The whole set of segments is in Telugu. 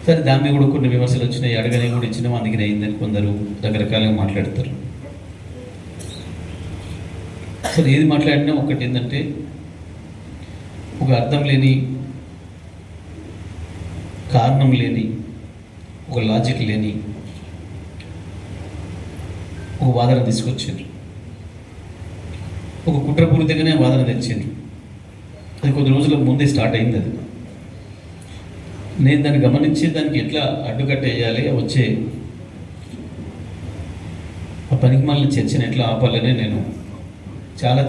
సరే దాని మీద కూడా కొన్ని విమర్శలు వచ్చినాయి, అడగనే కూడా ఇచ్చినాం అందుకని అయిందని కొందరు రకరకాలుగా మాట్లాడతారు. అసలు ఏది మాట్లాడినా ఒకటి ఏంటంటే, ఒక అర్థం లేని, కారణం లేని, ఒక లాజిక్ లేని ఒక వాదన తీసుకొచ్చారు. ఒక కుట్రపూరితంగానే వాదన తెచ్చారు. అది కొద్ది రోజుల ముందే స్టార్ట్ అయింది. అది నేను దాన్ని గమనించి దానికి ఎట్లా అడ్డుకట్ట వేయాలి, వచ్చే ఆ పనికి మళ్ళీ చర్చను ఎట్లా ఆపాలని నేను చాలా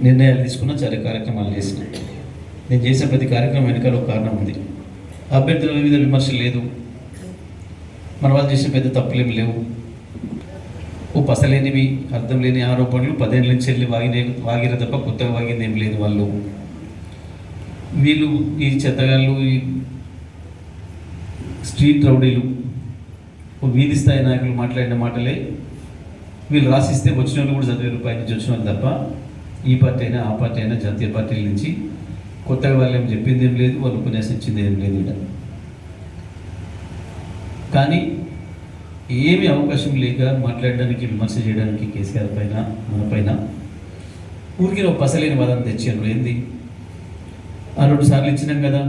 నిర్ణయాలు తీసుకున్నా, చాలా కార్యక్రమాలు చేసిన. నేను చేసిన ప్రతి కార్యక్రమం వెనకాల ఒక కారణం ఉంది. అభ్యర్థుల మీద విమర్శ లేదు, మన వాళ్ళు చేసిన పెద్ద తప్పులేమి లేవు. ఓ పసలేనివి, అర్థం లేని ఆరోపణలు 10 ఏళ్ళ నుంచి వెళ్ళి వాగిన తప్ప కొత్తగా వాగింది ఏం లేదు. వాళ్ళు వీళ్ళు ఈ చెత్తగాళ్ళు, ఈ స్ట్రీట్ రౌడీలు, వీధి స్థాయి నాయకులు మాట్లాడిన మాటలే వీళ్ళు రాసిస్తే వచ్చిన వాళ్ళు కూడా ₹10 నుంచి వచ్చిన వాళ్ళు తప్ప ఈ పార్టీ అయినా ఆ పార్టీ అయినా జాతీయ పార్టీల నుంచి కొత్తగా వాళ్ళు ఏం చెప్పింది ఏం లేదు, వాళ్ళు ఉపన్యాసం ఇచ్చింది ఏం లేదు. ఇక్కడ కానీ ఏమి అవకాశం లేక మాట్లాడడానికి, విమర్శ చేయడానికి కేసీఆర్ పైన, మన పైన ఊరికి ఒక పసలేని వాదన తెచ్చాను. ఏంది, ఆ 2 సార్లు ఇచ్చినాం కదా,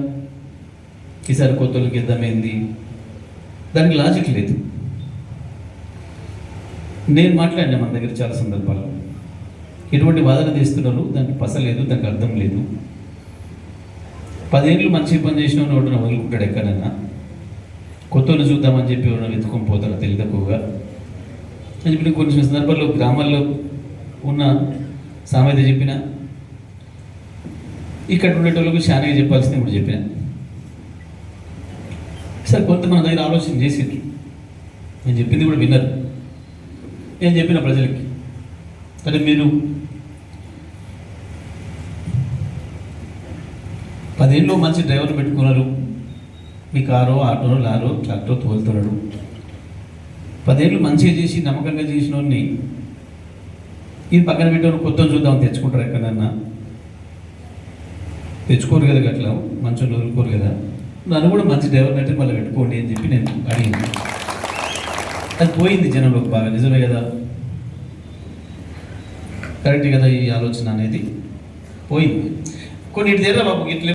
ఈసారి కొత్తలకి ఇద్దామేంది, దానికి లాజిక్ లేదు. నేను మాట్లాడినా మన దగ్గర చాలా సందర్భాల్లో ఎటువంటి వాదన తీస్తున్నారు, దానికి పస లేదు, దానికి అర్థం లేదు. 10 ఏళ్ళు మంచి పని చేసిన వాడిని వదులుకుంటాడు ఎక్కడైనా, కొత్తలు చూద్దామని చెప్పి ఎవరైనా వెతుకొని పోతారు తెలివి తక్కువగా అని చెప్పి కొన్ని సందర్భాల్లో గ్రామాల్లో ఉన్న సామెత చెప్పిన, ఇక్కడ ఉండేటోళ్ళకు శానగా చెప్పాల్సింది కూడా చెప్పిన. సరే కొంత మన దగ్గర ఆలోచన చేసిండ్రు, నేను చెప్పింది కూడా విన్నారు. నేను చెప్పిన ప్రజలకి, సరే మీరు 10 ఏళ్ళు మంచి డ్రైవర్లు పెట్టుకున్నారు, మీ కారో, ఆటోనో, లారో, ట్రాక్టరో తోలుతున్నాడు. 10 ఏళ్ళు మంచిగా చేసి నమ్మకంగా చేసిన వాడిని ఇది పక్కన పెట్టేవాళ్ళు కొత్త చూద్దామని తెచ్చుకుంటారు. ఎక్కడన్నా తెచ్చుకోరు కదా, అట్లా మంచి వదులుకోరు కదా. నన్ను కూడా మంచి డ్రైవర్ని అంటే మళ్ళీ పెట్టుకోండి అని చెప్పి నేను అడిగింది. అది పోయింది జనంలోకి బాగా. నిజమే కదా, కరెక్ట్ కదా, ఈ ఆలోచన అనేది పోయింది. కొన్ని దగ్గర బాబు ఇట్లా